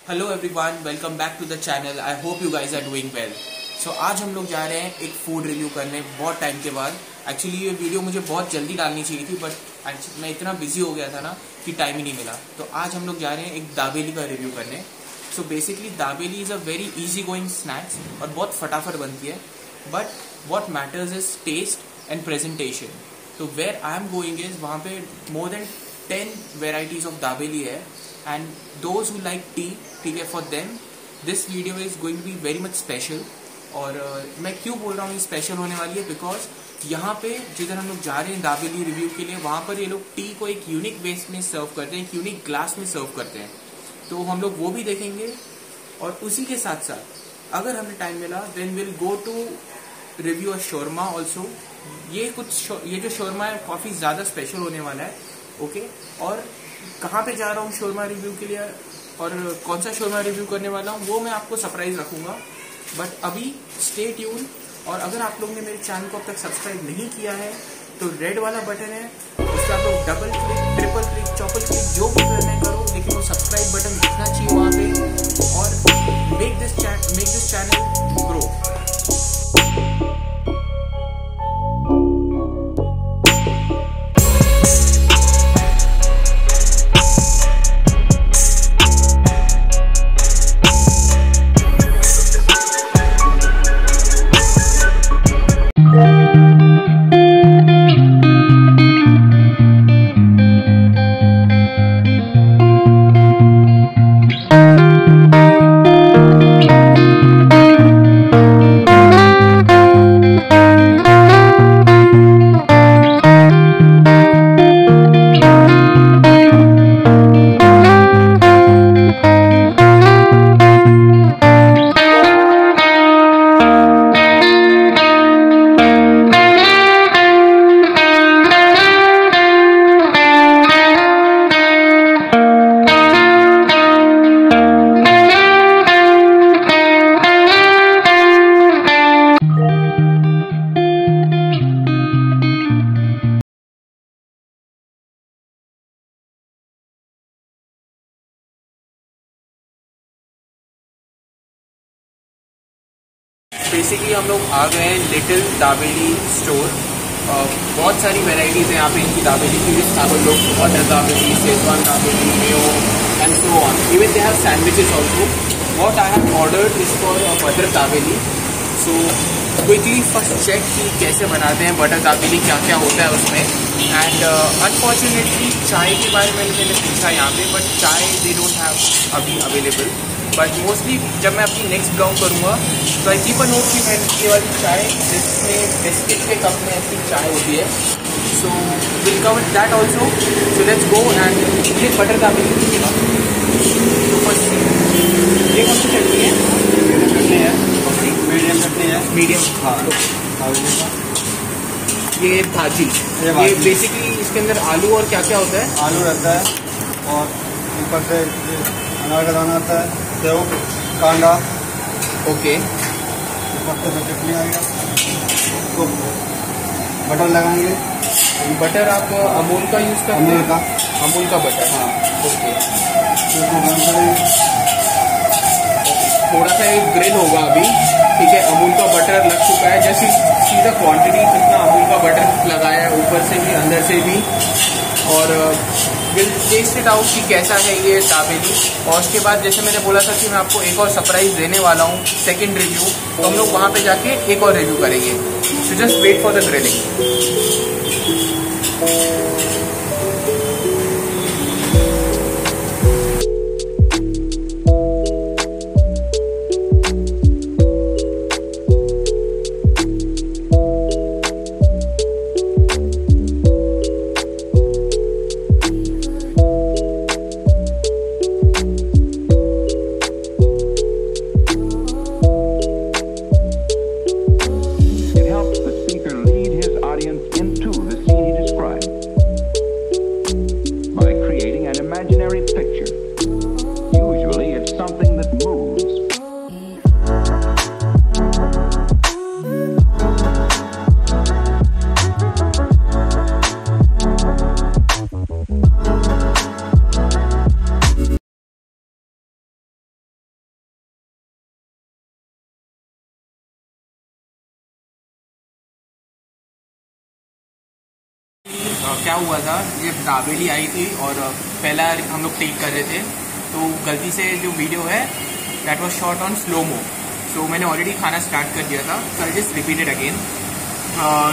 Hello everyone, welcome back to the channel. I hope you guys are doing well. So आज हम लोग जा रहे हैं एक फूड रिव्यू करने बहुत टाइम के बाद। एक्चुअली ये वीडियो मुझे बहुत जल्दी डालनी चाहिए थी, बट मैं इतना बिजी हो गया था ना कि टाइम ही नहीं मिला। तो आज हम लोग जा रहे हैं एक दाबेली का रिव्यू करने। So basically dabeli is a very easy going snacks और बहुत फटाफट बनती है, but what matters is taste and presentation. तो where I am going is वहाँ पे more than 10 varieties of dabeli है, and those who like tea, ठीक है, for them this video is going to be very much special. और मैं क्यों बोल रहा हूँ ये स्पेशल होने वाली है, बिकॉज यहाँ पे जिधर हम लोग जा रहे हैं दाबेली रिव्यू के लिए, वहाँ पर ये लोग टी को एक यूनिक वेस में सर्व करते हैं, एक यूनिक ग्लास में सर्व करते हैं। तो हम लोग वो भी देखेंगे, और उसी के साथ साथ अगर हमें टाइम मिला then will go to review a shawarma also. ये जो शोरमा है काफ़ी ज़्यादा स्पेशल होने वाला है, ओके। और कहाँ पे जा रहा हूँ शोरमा रिव्यू के लिए और कौन सा शोरमा रिव्यू करने वाला हूँ वो मैं आपको सरप्राइज रखूंगा, बट अभी स्टे ट्यून। और अगर आप लोग ने मेरे चैनल को अब तक सब्सक्राइब नहीं किया है तो रेड वाला बटन है, उस पर आप लोग double click, triple click, Chaupal click जो भी करना है करो, लेकिन वो सब्सक्राइब बटन दिखना चाहिए वहाँ पे, और make this channel grow. Basically हम लोग आ गए हैं लिटिल दाबेली स्टोर। बहुत सारी वेराइटीज़ हैं यहाँ पे इनकी दाबेली की। आप लोग butter dabeli, Schezwan dabeli, mayo and so on. Even they have sandwiches also. What I have ordered is for butter dabeli. So quickly first check कि कैसे बनाते हैं बटर दाबेली, क्या क्या होता है उसमें। एंड अनफॉर्चुनेटली चाय के बारे में मैंने पूछा यहाँ पे, बट चाय दे डोंट हैव अभी अवेलेबल। बट मोस्टली जब मैं अपनी नेक्स्ट ब्लॉग करूँगा तो आई कीप अ नोट कि मैं ये वाली चाय जिसमें बिस्किट के कप में ऐसी चाय होती है, so will cover that also. So let's go and ये बटर दाबेली कीजिएगा। तो फर्स्ट ये कौन सी चटनी है? चटनी है मीडियम चटनी है। मीडियम, हाँ। ये भाजी, ये बेसिकली इसके अंदर आलू और क्या क्या होता है? आलू रहता है और ऊपर से अनार का दाना आता है, सेव, कांदा, ओके। ऊपर से चटनी आएगा, तो बटर लगाएंगे। बटर आप अमूल का यूज़ करते हैं? अमूल का, अमूल का बटर, हाँ, ओके। तो उसको गर्म करेंगे। थोड़ा सा ये ग्रिल होगा अभी, ठीक है। अमूल का बटर लग चुका है, जैसे सीधा क्वांटिटी कितना अमूल का बटर लगाया है, ऊपर से भी अंदर से भी। और विल टेस्ट इट आउट कि कैसा है ये दाबेली। और उसके बाद जैसे मैंने बोला था कि मैं आपको एक और सरप्राइज देने वाला हूँ, सेकंड रिव्यू। तो हम लोग वहाँ पे जाके एक और रिव्यू करेंगे। So just wait for the grilling. It helps the speaker lead his audience into the scene he describes. क्या हुआ था, ये दाबेली आई थी और पहला हम लोग टेक कर रहे थे, तो गलती से जो वीडियो है that was shot on slow mo. So मैंने ऑलरेडी खाना स्टार्ट कर दिया था, so I just repeated again.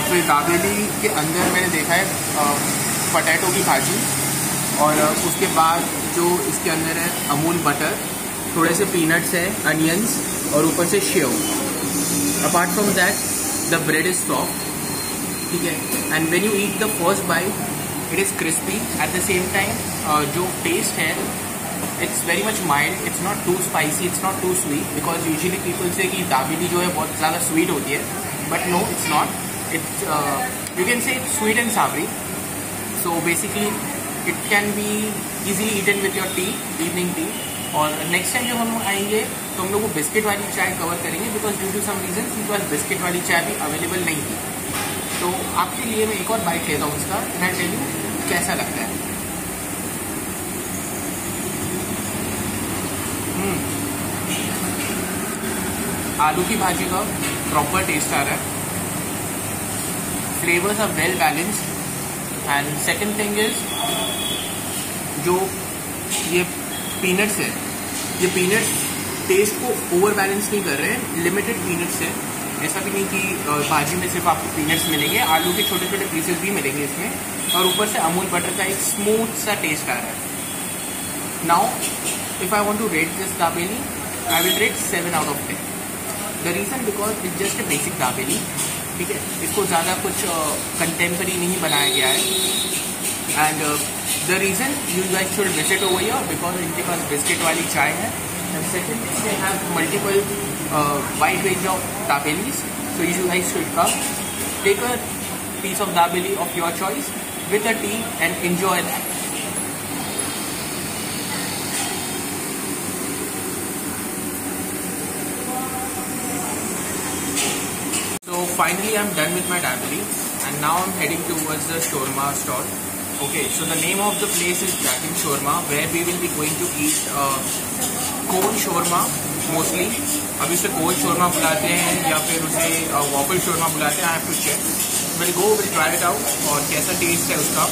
तो ये दाबेली के अंदर मैंने देखा है पोटैटो की भाजी, और उसके बाद जो इसके अंदर है अमूल बटर, थोड़े से पीनट्स है, अनियंस और ऊपर से sev. Apart from that the bread is soft, ठीक है, and when you eat the first bite it is crispy at the same time. जो टेस्ट है it's very much mild, it's not too spicy, it's not too sweet, because usually people say कि दाबेली जो है बहुत ज़्यादा sweet होती है, but no it's not, it's you can say it's sweet and savoury. So basically it can be easily eaten with your tea, evening tea. और next time जब हम आएंगे तो हम लोग को बिस्किट वाली चाय कवर करेंगे, because due to some reason मेरे पास बिस्किट वाली चाय भी अवेलेबल नहीं थी। तो आपके लिए मैं एक और बाइट लेता हूँ उसका, मैं टेल यू कैसा लगता है। आलू की भाजी का प्रॉपर टेस्ट आ रहा है, flavours are well balanced, and second thing is जो ये पीनट्स है, ये पीनट्स टेस्ट को ओवर बैलेंस नहीं कर रहे हैं, लिमिटेड पीनट्स है। ऐसा भी नहीं कि भाजी में सिर्फ आपको पीनट्स मिलेंगे, आलू के छोटे छोटे पीसेस भी मिलेंगे इसमें, और ऊपर से अमूल बटर का एक स्मूथ सा टेस्ट आ रहा है। Now if I want to rate this dabeli, I will rate 7 out of 10। The reason because it's just a basic dabeli, ठीक है, इसको ज़्यादा कुछ कंटेम्परी नहीं बनाया गया है। And the reason you guys should visit over here because इनके पास बिस्किट वाली चाय है, and second they have multiple wide range of dabelis, so you guys should come, take a piece of dabeli of your choice with a tea and enjoy that. So finally I'm done with my dabeli and now I'm heading towards the shawarma stall. Okay, so the name of the place is Jack and Shawarma, where we will be going to eat cone shawarma mostly. अभी उसे cold shawarma बुलाते हैं या फिर उसे waffle shawarma बुलाते हैं, I have to check. Will go, will try it out और कैसा टेस्ट है उसका।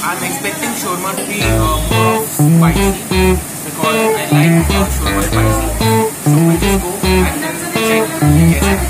I am expecting shawarma to be more spicy because I like shawarma spicy, so will just go and then check कैसा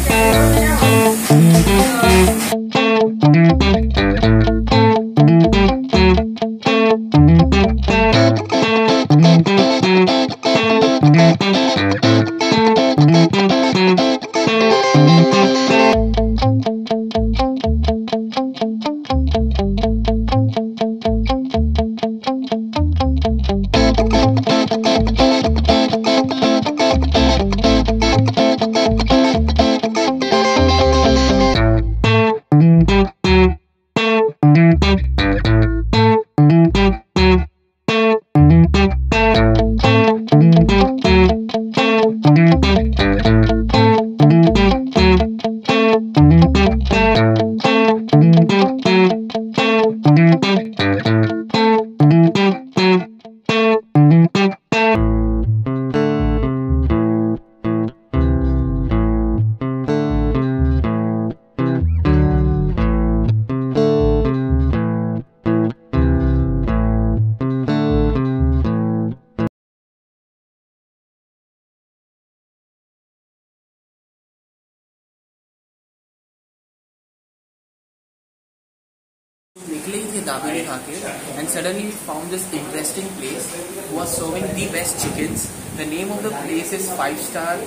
निकले ही थे दाबेली खा के and suddenly found this interesting place who are serving the best chickens. The name of the place is 5 star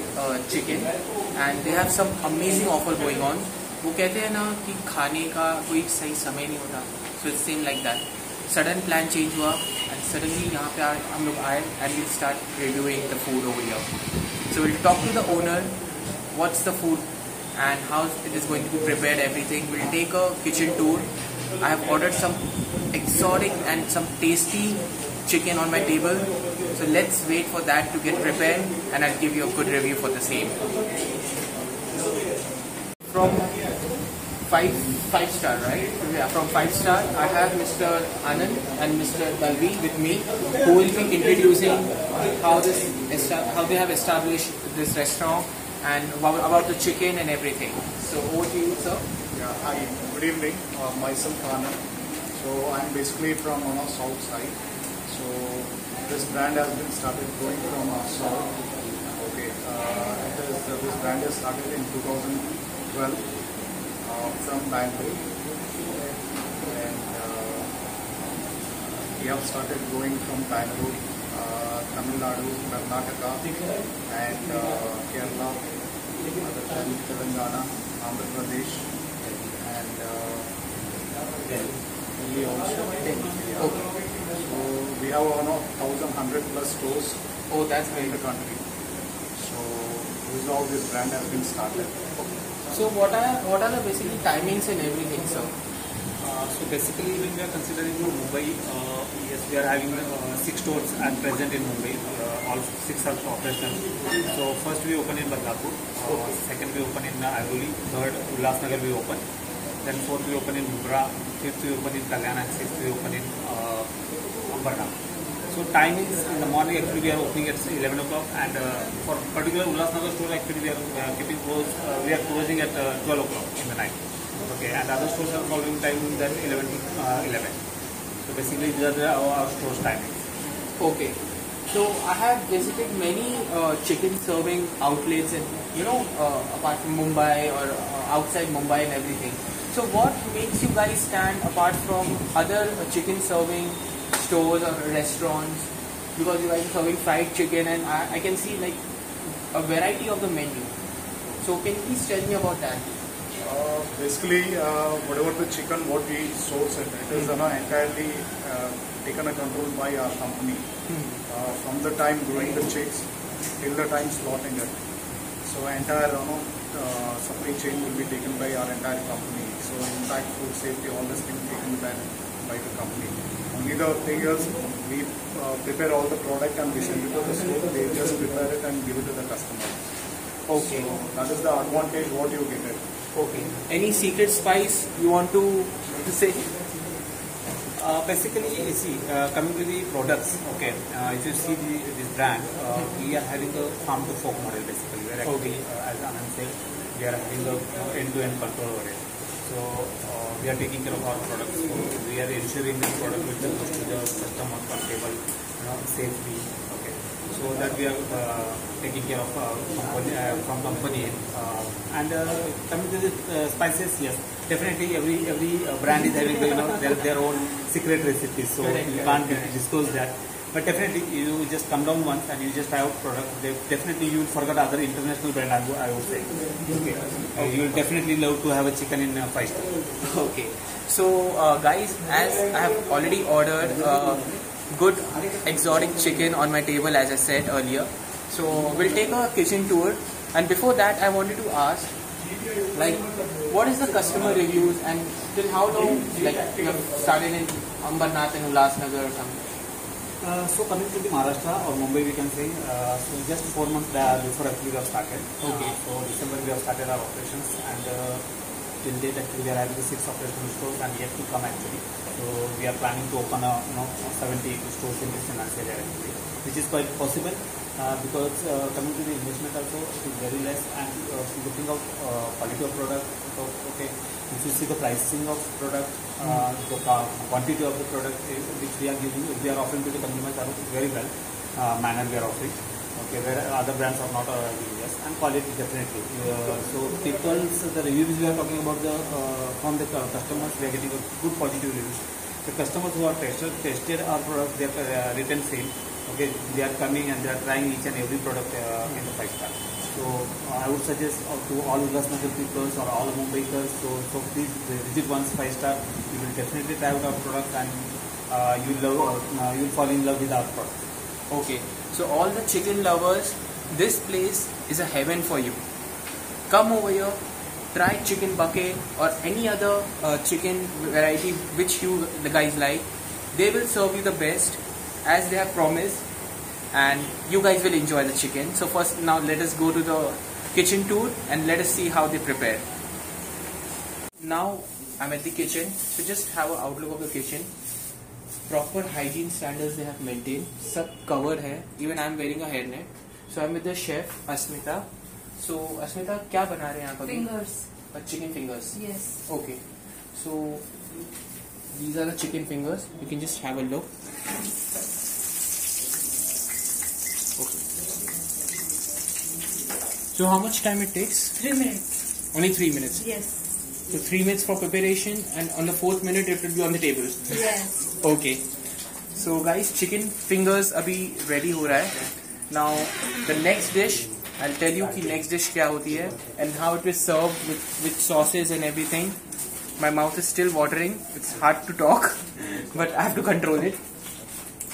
chicken and they have some amazing offer going on. वो कहते हैं ना कि खाने का कोई सही समय नहीं होता, so it's same like that. Sudden plan change हुआ एंड सडनली यहाँ पे हम लोग आए and we start reviewing the food over here. So will talk to the owner what's the food and how it is going to be prepared, everything. We'll take a kitchen tour. I have ordered some exotic and some tasty chicken on my table. So let's wait for that to get prepared and I'll give you a good review for the same. From five star, right? Yeah, from 5 star I have Mr. Anand and Mr. Dalvi with me, who will be introducing how they have established this restaurant and about the chicken and everything. So over to you, sir. Yeah, hi, good evening. Myself Anand. So I'm basically from south side. So this brand has been started growing from south. Okay, this brand has started in 2012 from Bangalore, and we have started growing from Bangalore, Tamil Nadu, Karnataka, and Kerala, Telangana, Andhra Pradesh, and Delhi also. Yeah. Okay. So we have 1,100 plus stores That's in the country. So this is how this brand has been started. So what are the basically timings and everything, sir? So basically, when we are considering Mumbai, yes, we are having 6 stores at present in Mumbai. All 6 are operational. So first we open in Badlapur, second we open in Airoli, third Ulhasnagar we open, then fourth we open in Mundra, fifth we open in Kalyan, and sixth we open in Ambernath. So timings in the morning actually we are opening at 11 o'clock, and for particular Ulhasnagar store actually we are keeping close. We are closing at 12 o'clock in the night. Okay, and other stores are following timing that 11 to 11. So basically these are our stores timings. Okay. So I have visited many chicken serving outlets and apart from Mumbai or outside Mumbai and everything. So what makes you guys stand apart from other chicken serving stores or restaurants? Because you guys are serving fried chicken and I can see like a variety of the menu. So can you please tell me about that? Basically, whatever the chicken what we source it is entirely taken a control by our company. From the time growing the chicks till the time slaughtering it. So entire supply chain will be taken by our entire company. So in fact, food safety, all this things taken by the company. Only the thing is, we prepare all the product and we send it to the store. They just prepare it and give it to the customer. Okay. So that is the advantage what you get it. Okay. Any secret spice you want to say? Basically, you see, coming to the products, okay, if you see this brand, we are having a farm to fork model basically. We are actually, as Anand said, we are having the end-to-end control over it. So we are taking care of our products. So we are ensuring the product will be close to the customer, comfortable, safely. Okay, so that we are taking care of from company. And coming to the spices, yes, definitely every brand is having their own secret recipes. So you can't disclose that. But definitely, you just come down once and you just try out product. Definitely, you will forget other international brand. I would say. Okay. You will definitely love to have a chicken in 5 star. Okay. So, guys, as I have already ordered good exotic chicken on my table, as I said earlier. So, we'll take a kitchen tour. And before that, I wanted to ask, like, what is the customer reviews and till how long, like, you have started in Ambernath and Ulhasnagar or something? So coming to the Maharashtra or Mumbai, we can say, so just 4 months before actually we have started. Okay. So December we have started our operations, and till date actually we are having 6 operational stores and yet to come actually. So we are planning to open 70 stores in this financial year actually, which is quite possible because coming to the investment also it is very less, and looking out quality of product. So, okay, if you see the pricing of product, the quantity of the product which we are giving, we are offering to the consumers are very well manner we are offering. Okay, where other brands are not giving us, and quality definitely. So the reviews we are talking about from the customers, we are getting a good positive reviews. The customers who are tested our product, their written sale. Okay, they are coming and they are trying each and every product in the 5 star. So I would suggest to all Ulhasnagar people or all Mumbaikers, so please visit once 5 star. You will definitely try out our products and you will fall in love with our products. Okay, so all the chicken lovers, this place is a heaven for you. Come over here, try chicken bucket or any other chicken variety which the guys like. They will serve you the best as they have promised, and you guys will enjoy the chicken. So first, now let us go to the kitchen tour and let us see how they prepare. Now I'm at the kitchen, so just have an outlook of the kitchen. Proper hygiene standards they have maintained. Sab covered hai. Even I'm wearing a hairnet. So I'm with the chef Asmita. So Asmita, क्या बना रहे हैं आप अभी? Fingers. Chicken fingers. Yes. Okay. So These are the chicken fingers. You can just have a look. Okay. So how much time it takes? 3 minutes. Only 3 minutes. Yes. So 3 minutes for preparation, and on the 4th minute it will be on the table. Yes. Okay. So guys, chicken fingers अभी ready हो रहा है. Now the next dish, I'll tell you कि next dish क्या होती है and how it is served with sauces and everything. My mouth is still watering. It's hard to talk, but I have to control it.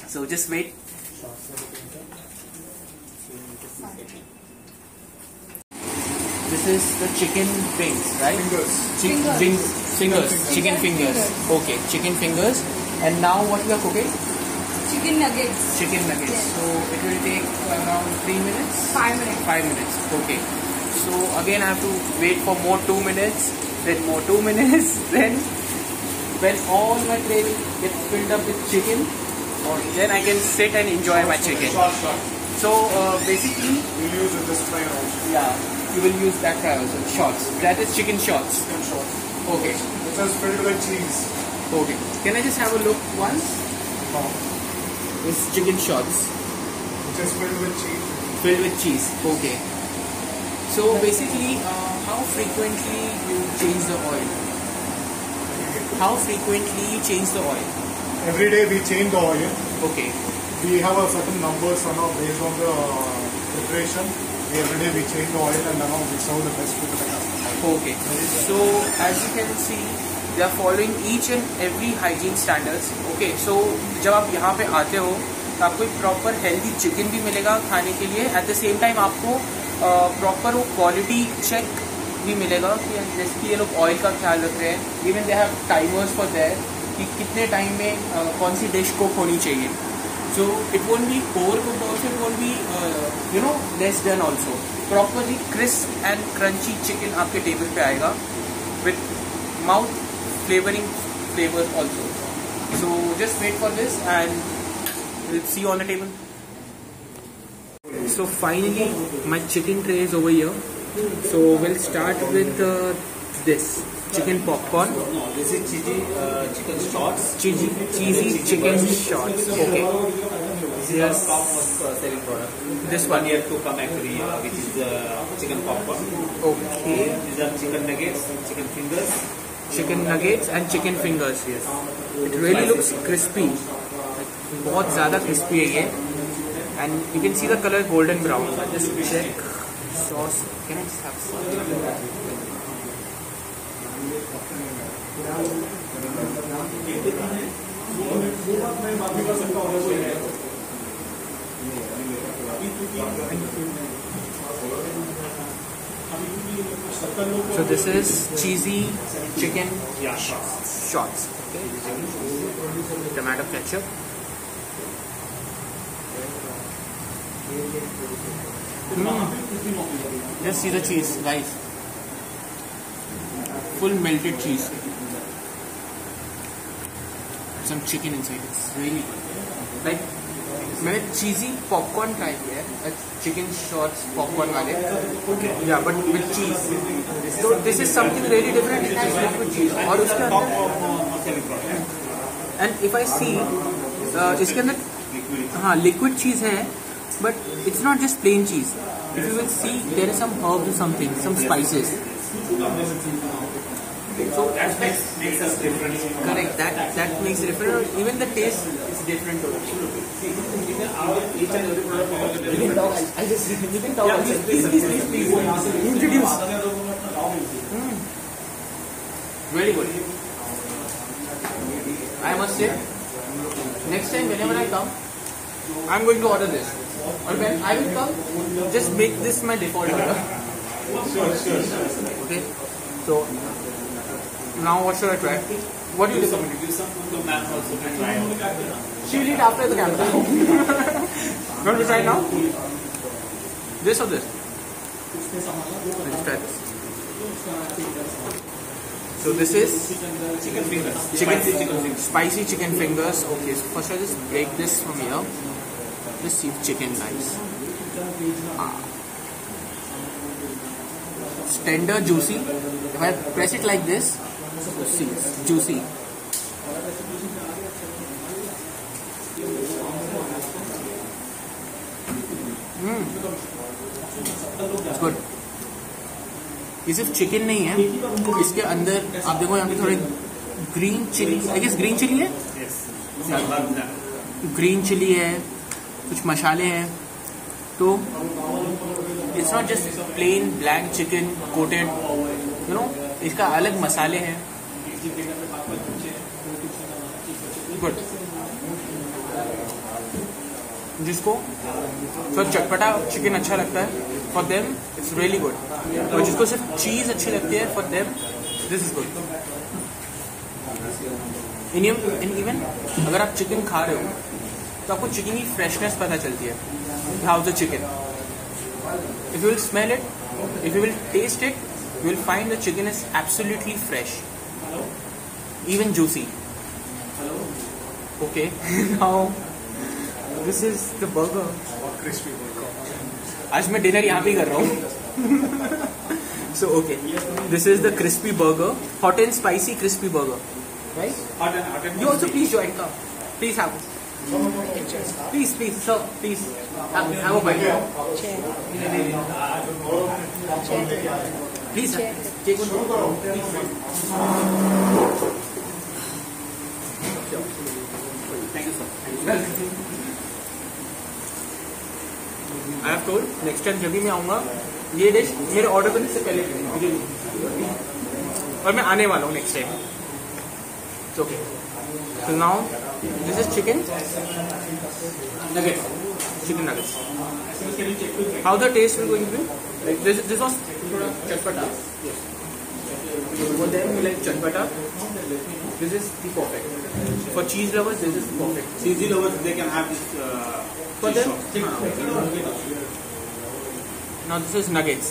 So just wait. This is the chicken wings, right? Fingers. Chicken fingers. Okay, chicken fingers. And now what we are cooking? Chicken nuggets. Chicken nuggets. Yes. So it will take around 3 minutes? 5 minutes. 5 minutes. Okay. So again I have to wait for more 2 minutes, then more 2 minutes, then when all my tray will get filled up with chicken, then I can sit and enjoy my chicken. So basically, We'll use this fry also. yeah, you will use that fry also. Shots. That is chicken shots. Chicken shots. Okay. This is filled with cheese. Okay. Can I just have a look once? This chicken shots Which is filled with cheese. filled with cheese. Okay. So basically, how frequently you change the oil? How frequently you change the oil? Every day we change the oil. Okay. We have a certain numbers based on the preparation. Every day we change the oil and we serve the best food to the customer. Okay. So as you can see, they are following each and every hygiene standards. Okay. So जब आप यहाँ पे आते हो तो आपको एक proper healthy chicken भी मिलेगा खाने के लिए. एट द सेम टाइम आपको प्रॉपर वो क्वालिटी चेक भी मिलेगा कि जैसे कि ये लोग ऑयल का ख्याल रख रहे हैं. Even they have timers for their कि कितने टाइम में कौन सी डिश कुक होनी चाहिए. So it won't be overcooked also, it won't be less done also. Properly crisp and crunchy chicken आपके टेबल पे आएगा with mouth flavoring flavor also. So just wait for this and we'll see you on the table. So finally my chicken tray is over here. So we'll start with this chicken popcorn. No, this is cheesy chicken shots. Cheesy chicken shots. Okay. This is our top most selling product. This One one. year to come actually, which is chicken popcorn. Okay. These are chicken nuggets, chicken fingers. Chicken nuggets and chicken fingers. Yes. It really looks crispy. बहुत ज़्यादा crispy है ये. And you can see the color golden brown. Just check sauce. Can I just have some? So this is cheesy chicken shots. Okay. Tomato ketchup. Just see the cheese, guys. Full melted cheese. Some chicken inside. It's really good. Like मैंने cheesy popcorn try किया है, chicken shots popcorn वाले. Yeah, but with cheese. So this is something really different. It has liquid cheese. और उसके अंदर and if I see इसके अंदर हाँ liquid cheese है, but it's not just plain cheese. If you will see, there is some herbs or something, some spices. So that makes us different. Correct. That makes it different. Even the taste is different. You can talk. You can talk. Yeah, please. Introduce. Very good. I must say, next time whenever I come, I'm going to order this. Or when I will come, just make this my default order. Okay. So now what should I try? What do you recommend? Give some food to ma'am also to try. She will eat after the camera. You want to try now? This or this? Let's try this. So this is Chicken fingers. spicy chicken fingers. Okay, so first I just break this from here. Let's see if chicken nice. It's tender, juicy. If I press it like this, see, it's juicy. Good. ये सिर्फ chicken नहीं है, इसके अंदर आप देखो यहाँ पे थोड़े green chilli, I guess green chilli है, ग्रीन चिली है, कुछ मसाले हैं। तो it's not just plain black chicken coated, you know, इसका अलग मसाले हैं। गुड। जिसको थोड़ा चटपटा चिकन अच्छा लगता है, for them it's really good. और जिसको सिर्फ चीज अच्छी लगती है, for them this is good. In even अगर आप चिकन खा रहे हो तो आपको चिकन की फ्रेशनेस पता चलती है। How the chicken, if you will smell it, if you will taste it, you will find the chicken is absolutely fresh, even juicy. Okay, now this is the burger. Crispy burger. आज मैं dinner यहाँ पे ही कर रहा हूँ। So okay, this is the crispy burger, hot and spicy crispy burger, right? Hot and You also please join. Come, please have. Please, sir, please have a bite. Please, take one. Thank you, sir. I have told next time जब भी मैं आऊँगा ये dish मेरे order करने से पहले और मैं आने वाला हूँ next time. Okay, so now this is chicken nuggets, chicken nuggets. How the taste will going to be? Like this was chatpata. Yes. For them we like chatpata. This is the perfect. For cheese lovers, this is perfect. cheesy lovers, they can have this. For them, now this is nuggets.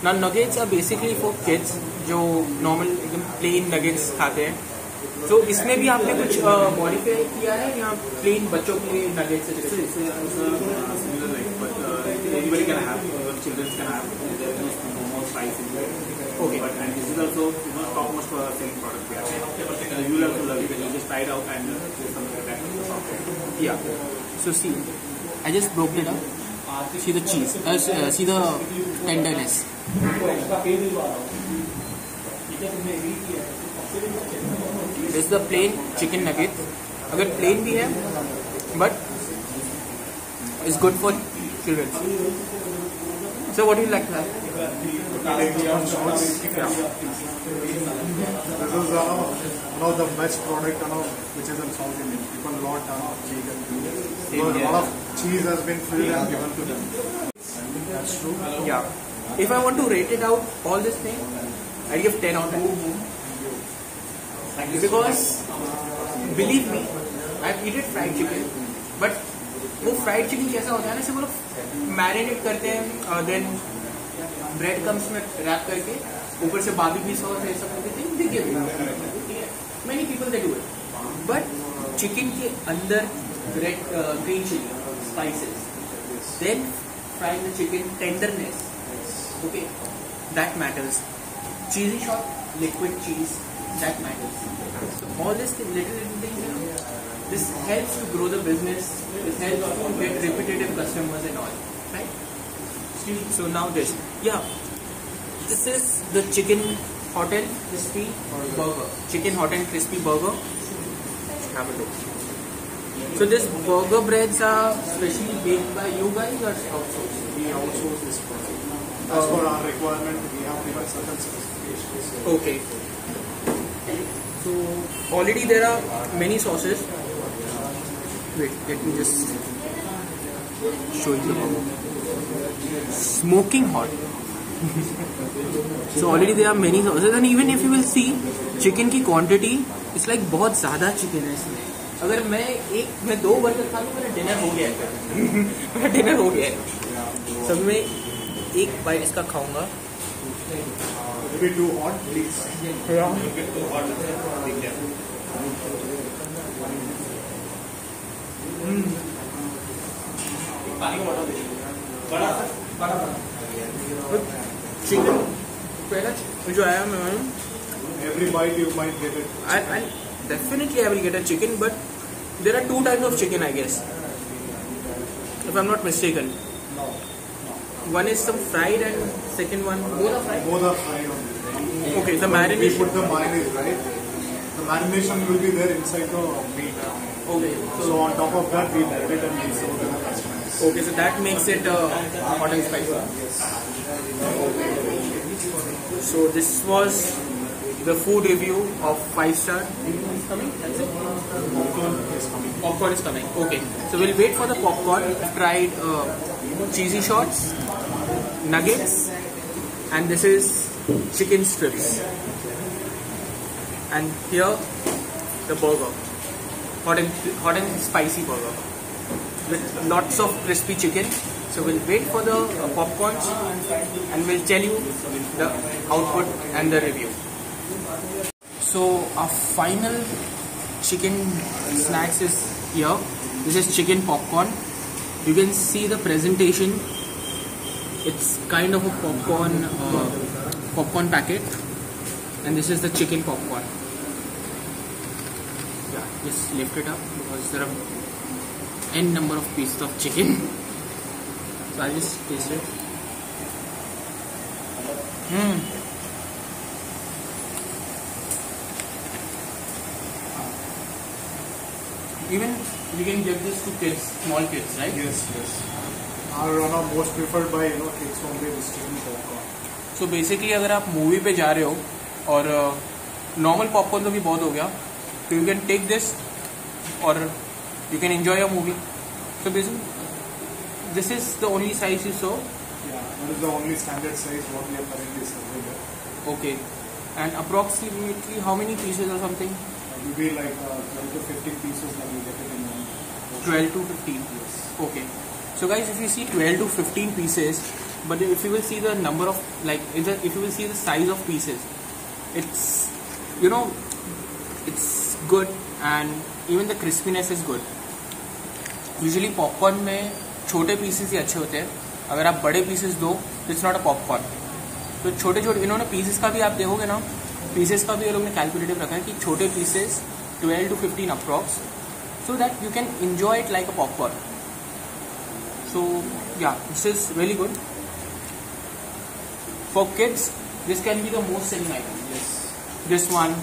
Now nuggets are basically for kids जो normal एकदम plain nuggets खाते हैं। तो इसमें भी आपने कुछ modify किया है या प्लेन बच्चों के लिए nuggets है? Similar like, but anybody can have, children can have. There is no more spice in it. Okay. But and this is also topmost selling product we have. You will also love it when you just try it out and something like that. Yeah. So see, I just broke it up. See the cheese. See the tenderness. This is the plain chicken nugget. अगर plain भी है, but it's good for children. So what do you like to have? This is one of the best product which is in South Indian. People lot vegan. So a lot of cheese has been filled and given to them. That's true. Yeah. If I want to rate it out, all this thing, I give 10 out of 10. Because believe me, I've eaten fried chicken, but वो fried chicken कैसा होता है ना, वो लोग marinate करते हैं, then bread crumbs में रैप करके ऊपर से बारबेक्यू सॉस ऐसा कर देते हैं, देखिए many people they do it. But chicken के अंदर green chilli spices, then fried the chicken tenderness, okay, that matters. Cheesy shot, liquid cheese, that matters. So all this little things, this helps to grow the business. This helps to get repetitive customers and all, right? So now this, this is the chicken hot and crispy burger. Chicken hot and crispy burger. Have a look. So this burger breads are specially baked by you guys or outsourced? We outsource this process. As per our requirement, we have given certain specifications. Okay. So already there are many sauces. Wait, let me just show you the burger. Smoking hot. So already there are many sauces, and even if you will see chicken की quantity, it's like बहुत ज़्यादा chicken है इसमें। अगर मैं 2 burger खा लूँ, मेरा डिनर हो गया है। मेरा डिनर हो गया है। सब में एक बाइट इसका खाऊंगा। Maybe too hot, please. Yeah. Too hot. Chicken पहला जो आया मैं Every bite you might get it. definitely I will get a chicken, but there are 2 types of chicken, I guess, if I'm not mistaken. one is some fried and second one both are fried. Both are fried only. Okay, the We marination. put the mayonnaise, right? The marination will be there inside the meat. Okay, So on top of that, we melt it and we serve to the customers. okay, so that makes it hot and spicy. So this was the food review of 5-star. Anyone is coming? That's it. Popcorn is coming. Popcorn is coming. Okay, so we'll wait for the popcorn. I've tried cheesy shots, nuggets, and this is chicken strips. And here the burger, hot and spicy burger with lots of crispy chicken. So we'll wait for the popcorns and we'll tell you the output and the review. So our final chicken snacks is here. This is chicken popcorn. You can see the presentation. It's kind of a popcorn packet, and this is the chicken popcorn. Yeah, just lift it up because there are n number of pieces of chicken. So I'll just taste it. Even we can give this to kids, small kids, right? Yes, yes. Our one of most preferred by kids only is chicken popcorn. So basically अगर आप movie पे जा रहे हो और normal popcorn तो भी बहुत हो गया, तो यू कैन टेक दिस और you can enjoy your movie. So basically this is the only size you saw. Yeah, that is the only standard size what we are currently serving here. Okay. And approximately how many pieces or something? It will be like 12 to 15 pieces that we get it in one. 12 to 15. Yes. Okay. So guys, if you see 12 to 15 pieces, but if you will see the number of, like, if you will see the size of pieces, it's, it's good, and even the crispiness is good. Usually popcorn में छोटे pieces ही अच्छे होते हैं. अगर आप बड़े pieces दो, तो it's not a popcorn. तो छोटे छोटे इन्होंने pieces का भी आप देखोगे ना, pieces का भी ये लोग ने calculative रखा है कि छोटे pieces 12 to 15 approx, so that you can enjoy it like a popcorn. So yeah, this is really good. For kids, this can be the most selling item. Yes. This one.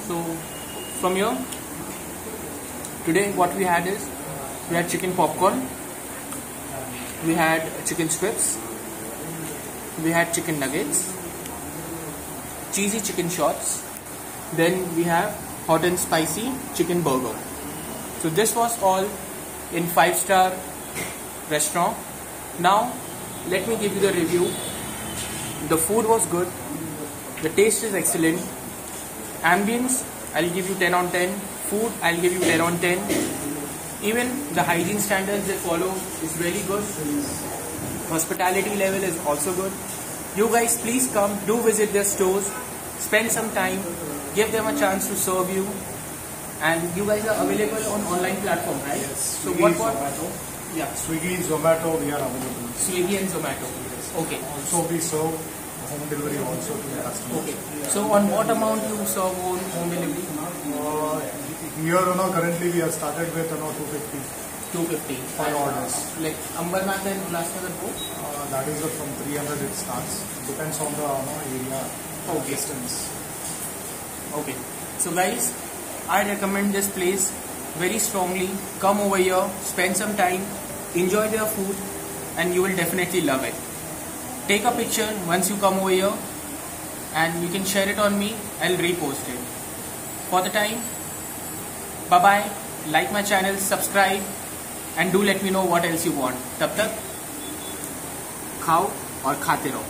So from here, today what we had is, we had chicken popcorn, we had chicken strips, we had chicken nuggets, cheesy chicken shots, then we have hot and spicy chicken burger. So this was all in 5-star restaurant. Now let me give you the review. The food was good, the taste is excellent, ambience I'll give you 10 on 10, food I'll give you 10 on 10, even the hygiene standards they follow is really good, hospitality level is also good. You guys please come, do visit their stores, spend some time, give them a chance to serve you. And you guys are available on online platform, right? Yes. So Swiggy, what? Zomato. Yeah, Swiggy, Zomato, we are available. Swiggy and Zomato. Okay. Also, we serve home delivery also to the customers. Okay. So on what amount you serve on home delivery? Here, currently we have started with 250 250. 5 orders. Like Ambernath and Ulasnagar both? That is from 300 it starts. Depends on the area. Okay. Distance. Okay. So guys, I recommend this place very strongly. Come over here, spend some time, enjoy their food, and you will definitely love it. Take a picture once you come over here, and you can share it on me. I'll repost it. For the time, bye bye. Like my channel, subscribe, and do let me know what else you want. तब तक खाओ और खाते रहो.